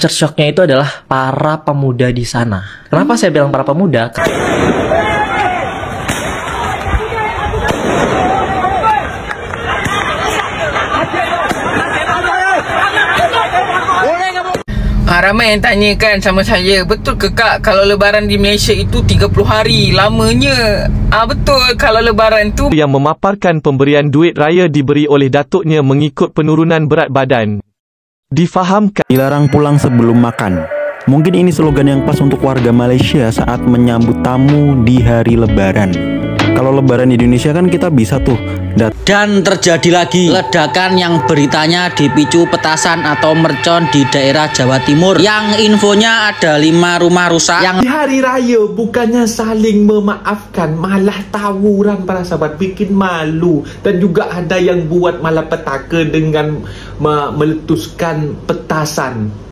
culture shocknya itu adalah para pemuda di sana. Kenapa saya bilang para pemuda? Ramai yang tanyakan sama saya, betul ke Kak kalau lebaran di Malaysia itu 30 hari lamanya? Betul, kalau lebaran tu yang memaparkan pemberian duit raya diberi oleh datuknya mengikut penurunan berat badan. Difahamkan dilarang pulang sebelum makan. Mungkin ini slogan yang pas untuk warga Malaysia saat menyambut tamu di hari lebaran. Kalau lebaran di Indonesia kan kita bisa tuh. Dan terjadi lagi ledakan yang beritanya dipicu petasan atau mercon di daerah Jawa Timur, yang infonya ada 5 rumah rusak yang di hari raya bukannya saling memaafkan, malah tawuran para sahabat, bikin malu. Dan juga ada yang buat malapetaka dengan meletuskan petasan.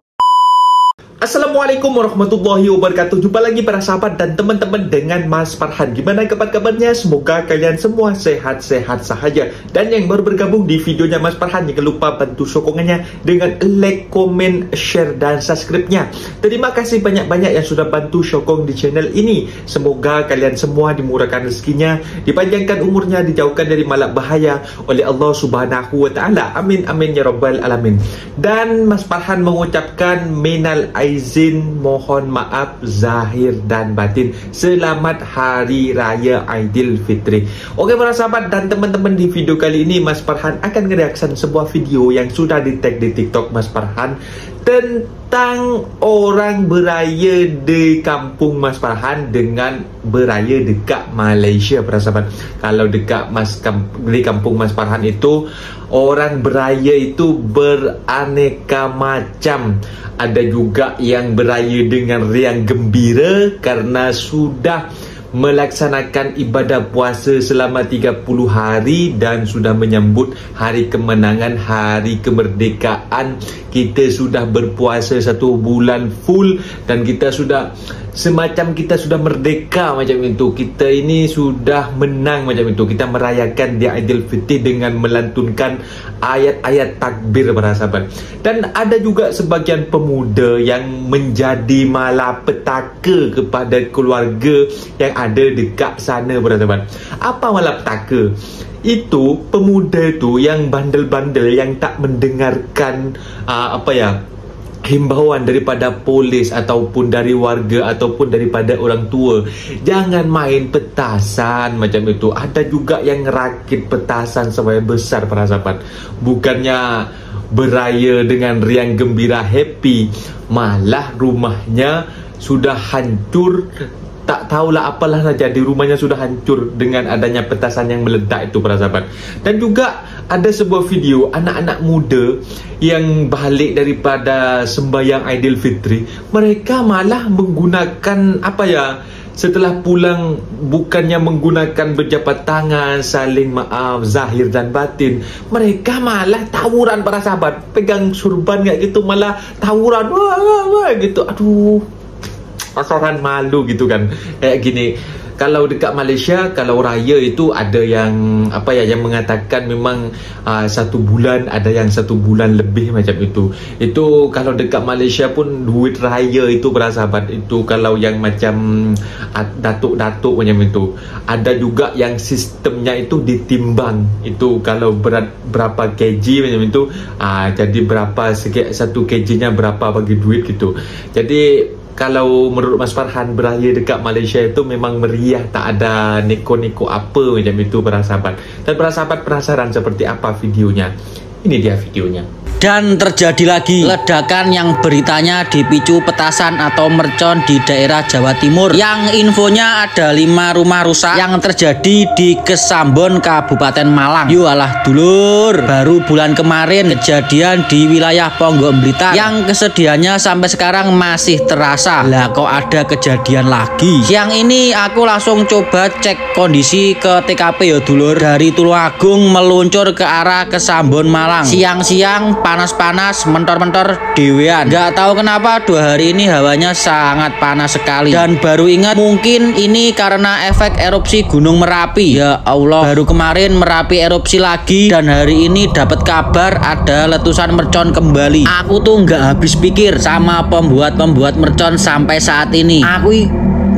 Assalamualaikum warahmatullahi wabarakatuh. Jumpa lagi para sahabat dan teman-teman dengan Mas Farhan. Gimana kabar-kabarnya? Semoga kalian semua sehat-sehat sahaja. Dan yang baru bergabung di videonya Mas Farhan, jangan lupa bantu sokongannya dengan like, komen, share dan subscribe-nya. Terima kasih banyak-banyak yang sudah bantu sokong di channel ini. Semoga kalian semua dimurahkan rezekinya, dipanjangkan umurnya, dijauhkan dari malap bahaya oleh Allah Subhanahu wa taala. Amin amin ya rabbal alamin. Dan Mas Farhan mengucapkan minal izin, mohon maaf zahir dan batin. Selamat Hari Raya Aidilfitri. Oke para sahabat dan teman-teman, di video kali ini Mas Farhan akan nge-reaction sebuah video yang sudah di-tag di TikTok Mas Farhan tentang orang beraya di kampung Mas Farhan dengan beraya dekat Malaysia para sahabat. Kalau dekat di kampung Mas Farhan itu orang beraya itu beraneka macam. Ada juga yang beraya dengan riang gembira karena sudah melaksanakan ibadah puasa selama 30 hari dan sudah menyambut hari kemenangan, hari kemerdekaan. Kita sudah berpuasa 1 bulan full dan kita sudah semacam kita sudah merdeka macam itu. Kita ini sudah menang macam itu. Kita merayakan di Aidilfitri dengan melantunkan ayat-ayat takbir para sahabat. Dan ada juga sebagian pemuda yang menjadi malapetaka kepada keluarga yang ada dekat sana para sahabat. Apa malapetaka? Itu pemuda itu yang bandel-bandel, yang tak mendengarkan himbauan daripada polis ataupun dari warga ataupun daripada orang tua. Jangan main petasan macam itu. Ada juga yang rakit petasan sampai besar para sahabat. Bukannya beraya dengan riang gembira happy, malah rumahnya sudah hancur. Tak tahulah apalah saja, di rumahnya sudah hancur dengan adanya petasan yang meledak itu para sahabat. Dan juga ada sebuah video anak-anak muda yang balik daripada sembahyang Aidilfitri, mereka malah menggunakan setelah pulang, bukannya menggunakan berjabat tangan, saling maaf zahir dan batin, mereka malah tawuran para sahabat. Pegang surban kayak gitu malah tawuran, wah gitu. Aduh, pasaran malu gitu kan. Kayak gini, kalau dekat Malaysia, kalau raya itu ada yang yang mengatakan memang 1 bulan, ada yang 1 bulan lebih macam itu. Itu kalau dekat Malaysia pun duit raya itu para sahabat, itu kalau yang macam datuk-datuk macam itu. Ada juga yang sistemnya itu ditimbang, itu kalau berat berapa kg macam itu, jadi berapa 1 kg nya berapa bagi duit gitu. Jadi kalau menurut Mas Farhan, beraya dekat Malaysia itu memang meriah, tak ada neko-neko apa macam itu para sahabat. Dan para sahabat penasaran seperti apa videonya? Ini dia videonya. Dan terjadi lagi ledakan yang beritanya dipicu petasan atau mercon di daerah Jawa Timur, yang infonya ada 5 rumah rusak yang terjadi di Kesambon, Kabupaten Malang. Yualah dulur, baru bulan kemarin kejadian di wilayah Ponggok Blitar yang kesedihannya sampai sekarang masih terasa. Lah kok ada kejadian lagi? Siang ini aku langsung coba cek kondisi ke TKP ya dulur. Dari Tulungagung meluncur ke arah Kesambon Malang. Siang-siang panas-panas, mentor-mentor dewean. Gak tahu kenapa 2 hari ini hawanya sangat panas sekali. Dan baru ingat mungkin ini karena efek erupsi Gunung Merapi. Ya Allah, baru kemarin Merapi erupsi lagi dan hari ini dapat kabar ada letusan mercon kembali. Aku tuh nggak habis pikir sama pembuat mercon sampai saat ini. Aku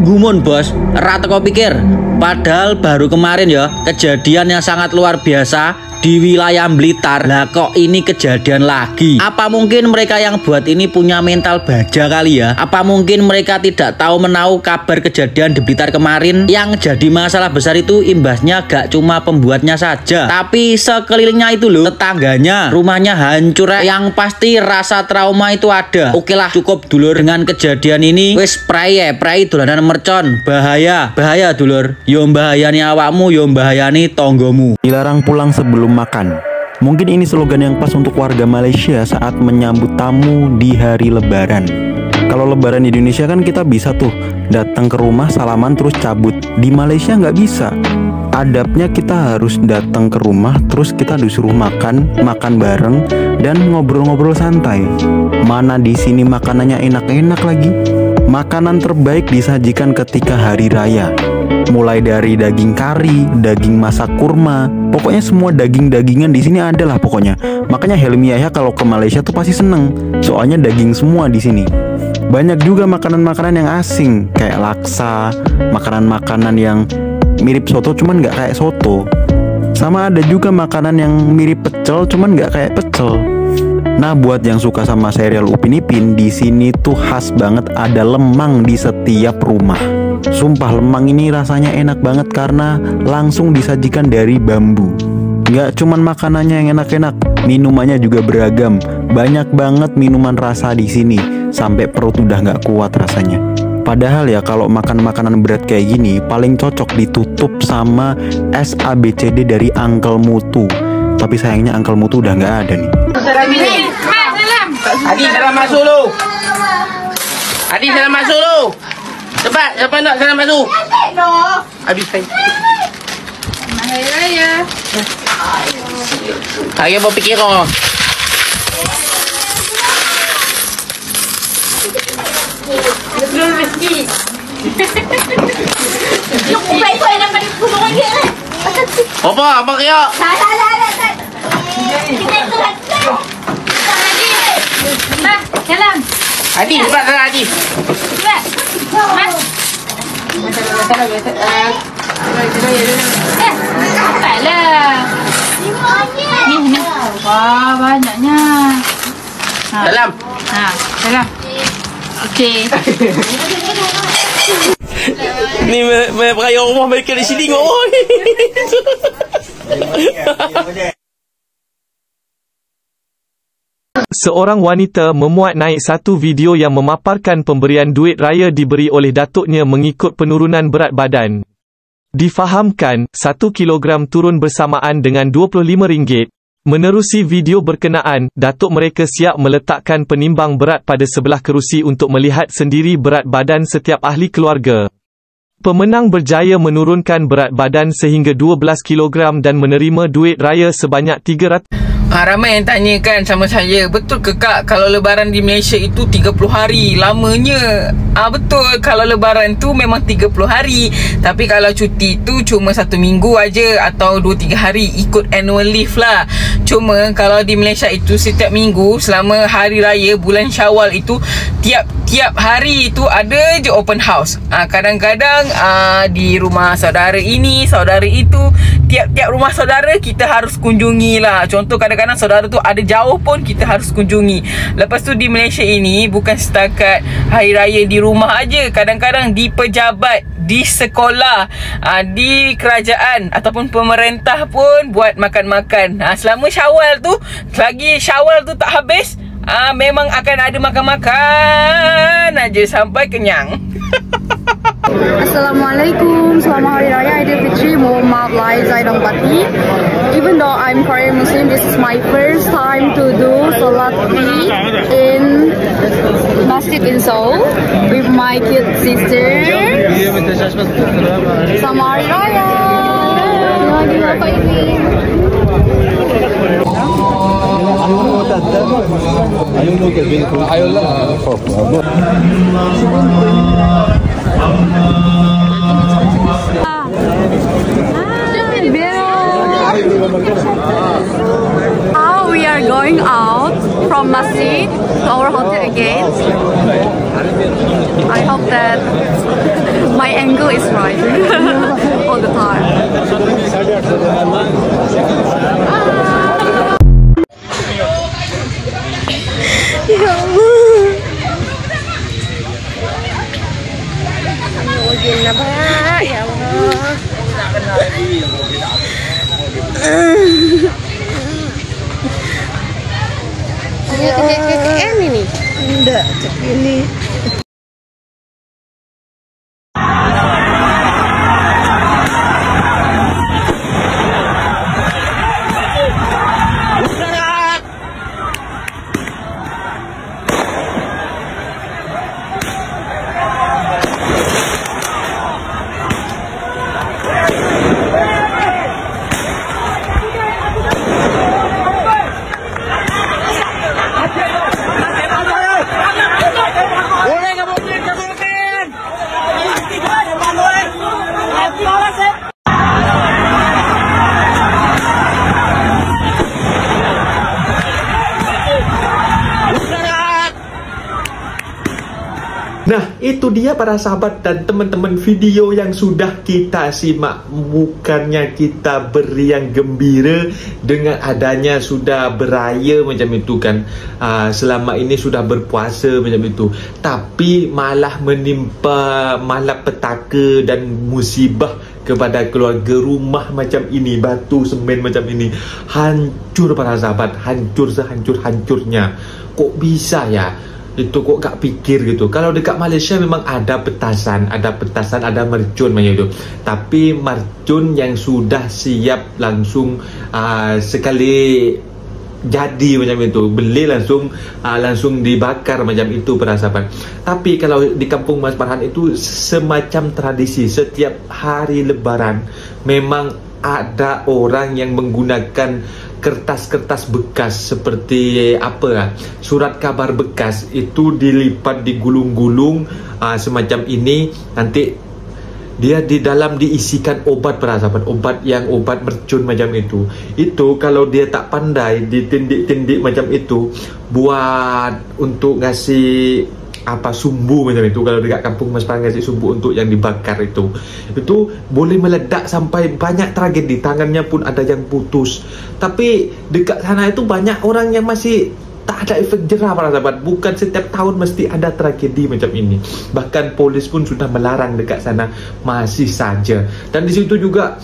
gumun bos, rata kau pikir. Padahal baru kemarin ya kejadian yang sangat luar biasa di wilayah Blitar. Lah kok ini kejadian lagi? Apa mungkin mereka yang buat ini punya mental baja kali ya? Apa mungkin mereka tidak tahu menahu kabar kejadian di Blitar kemarin? Yang jadi masalah besar itu imbasnya gak cuma pembuatnya saja, tapi sekelilingnya itu loh, tetangganya, rumahnya hancur. Yang pasti rasa trauma itu ada. Oke lah, cukup dulur dengan kejadian ini. Wes pray dolanan mercon, bahaya dulur. Yo bahayani awakmu, yo bahayani tonggomu. Dilarang pulang sebelum makan. Mungkin ini slogan yang pas untuk warga Malaysia saat menyambut tamu di hari Lebaran. Kalau Lebaran di Indonesia kan kita bisa tuh datang ke rumah, salaman terus cabut. Di Malaysia nggak bisa. Adabnya kita harus datang ke rumah, terus kita disuruh makan bareng dan ngobrol-ngobrol santai. Mana di sini makanannya enak-enak lagi. Makanan terbaik disajikan ketika hari raya. Mulai dari daging kari, daging masak kurma, pokoknya semua daging-dagingan di sini ada lah pokoknya. Makanya Helmi Yahya kalau ke Malaysia tuh pasti seneng, soalnya daging semua di sini. Banyak juga makanan-makanan yang asing, kayak laksa, makanan-makanan yang mirip soto cuman nggak kayak soto. Sama ada juga makanan yang mirip pecel cuman nggak kayak pecel. Nah, buat yang suka sama serial Upin Ipin, di sini tuh khas banget ada lemang di setiap rumah. Sumpah lemang ini rasanya enak banget karena langsung disajikan dari bambu. Nggak cuman makanannya yang enak-enak, minumannya juga beragam. Banyak banget minuman rasa di sini, sampai perut udah nggak kuat rasanya. Padahal ya kalau makan makanan berat kayak gini, paling cocok ditutup sama es ABCD dari Uncle Mutu. Tapi sayangnya Uncle Mutu udah nggak ada nih. Adi salam masuk lu. Adi salam masuk lu. Cepat, siapa nak salam masuk? Adi saya. Hari Raya. Saya berfikir kau. Belum rezeki. Yung kubay ko ay naman puno lagi. Apa kaya? Salah. Kita itu lagi. Ba, jalan. Adi, cepat sana Adi. Cepat. Mas. Alah. Ni. Wah, banyaknya. Salam. Salam. Okey. Ni perayaan rumah mereka di sini kok. Seorang wanita memuat naik satu video yang memaparkan pemberian duit raya diberi oleh datuknya mengikut penurunan berat badan. Difahamkan, 1 kilogram turun bersamaan dengan RM25. Menerusi video berkenaan, datuk mereka siap meletakkan penimbang berat pada sebelah kerusi untuk melihat sendiri berat badan setiap ahli keluarga. Pemenang berjaya menurunkan berat badan sehingga 12 kilogram dan menerima duit raya sebanyak 300. Ramai yang tanyakan sama saya, betul ke kak kalau lebaran di Malaysia itu 30 hari lamanya? Betul, kalau lebaran tu memang 30 hari. Tapi kalau cuti tu cuma 1 minggu aja atau 2-3 hari, ikut annual leave lah. Cuma kalau di Malaysia itu setiap minggu selama hari raya bulan Syawal itu tiap hari itu ada je open house. Kadang-kadang di rumah saudara ini, saudara itu, tiap-tiap rumah saudara kita harus kunjungi lah. Contoh kadang-kadang saudara tu ada jauh pun kita harus kunjungi. Lepas tu di Malaysia ini bukan setakat hari raya di rumah aja, kadang-kadang di pejabat, di sekolah, di kerajaan ataupun pemerintah pun buat makan-makan. Selama Syawal tu, selagi Syawal tu tak habis, memang akan ada makan-makan aja sampai kenyang. Assalamualaikum, selamat Hari Raya Aidilfitri. Mohon maaf lahir dan batin. Even though I'm Korean Muslim, this is my first time to do Salat Eid in Masjid in Seoul with my cute sister. Selamat Hari Raya. Terima kasih Bapak Ibu. Now we are going out from masjid to our hotel again. I hope that my angle is right all the time. Ya Allah. Ya Allah. KKM ini? Enggak, cek ini. Nah, itu dia para sahabat dan teman-teman video yang sudah kita simak. Bukannya kita beriang gembira dengan adanya sudah beraya macam itu kan, selama ini sudah berpuasa macam itu, tapi malah menimpa malapetaka dan musibah kepada keluarga rumah macam ini, batu semen macam ini. Hancur para sahabat, hancur sehancur-hancurnya. Kok bisa ya? Itu kok gak pikir gitu. Kalau dekat Malaysia memang ada petasan, ada mercun macam itu. Tapi mercun yang sudah siap langsung sekali jadi macam itu, beli langsung dibakar macam itu para sahabat. Tapi kalau di kampung Mas Farhan itu semacam tradisi, setiap hari lebaran memang ada orang yang menggunakan kertas-kertas bekas seperti surat kabar bekas itu dilipat, digulung-gulung semacam ini. Nanti dia di dalam diisikan obat para sahabat, obat mercun macam itu. Itu kalau dia tak pandai ditindik-tindik macam itu, buat untuk ngasih sumbu macam itu. Kalau dekat kampung Mas Farhan ngasih sumbu untuk yang dibakar itu boleh meledak sampai banyak tragedi, tangannya pun ada yang putus. Tapi dekat sana itu banyak orang yang masih tak ada efek jerah para sahabat. Bukan setiap tahun mesti ada tragedi macam ini. Bahkan polis pun sudah melarang dekat sana, masih saja. Dan di situ juga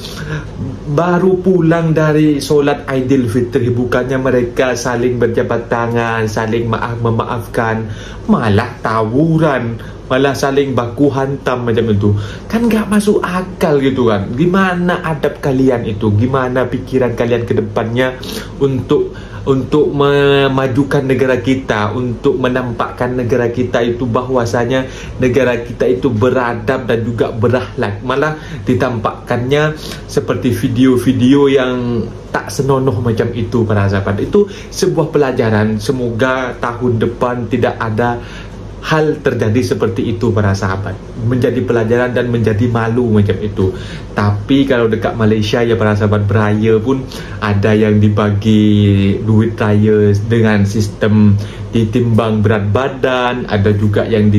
baru pulang dari solat Aidilfitri, bukannya mereka saling berjabat tangan, saling memaafkan, malah tawuran, malah saling baku hantam macam itu. Kan gak masuk akal gitu kan. Gimana adab kalian itu? Gimana pikiran kalian ke depannya untuk memajukan negara kita, untuk menampakkan negara kita itu bahwasanya negara kita itu beradab dan juga berakhlak. Malah ditampakkannya seperti video-video yang tak senonoh macam itu para sahabat. Itu sebuah pelajaran. Semoga tahun depan tidak ada hal terjadi seperti itu para sahabat, menjadi pelajaran dan menjadi malu macam itu. Tapi kalau dekat Malaysia ya para sahabat, beraya pun ada yang dibagi duit raya dengan sistem ditimbang berat badan, ada juga yang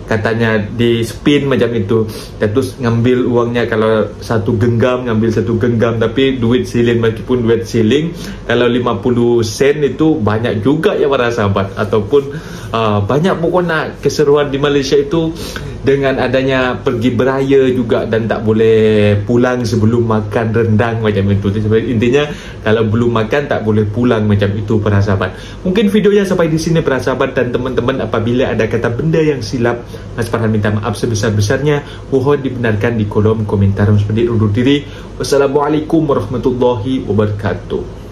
katanya di spin macam itu, dan terus ngambil uangnya. Kalau satu genggam ngambil satu genggam, tapi duit siling, meskipun duit siling kalau 50 sen itu banyak juga ya para sahabat. Ataupun banyak pokoknya keseruan di Malaysia itu dengan adanya pergi beraya juga, dan tak boleh pulang sebelum makan rendang macam itu. Intinya kalau belum makan tak boleh pulang macam itu para sahabat. Mungkin videonya sampai di sini para sahabat, dan teman-teman apabila ada kata benda yang silap, Mas Farhan minta maaf sebesar-besarnya. Mohon dibenarkan di kolom komentar. Seperti undur diri. Wassalamualaikum warahmatullahi wabarakatuh.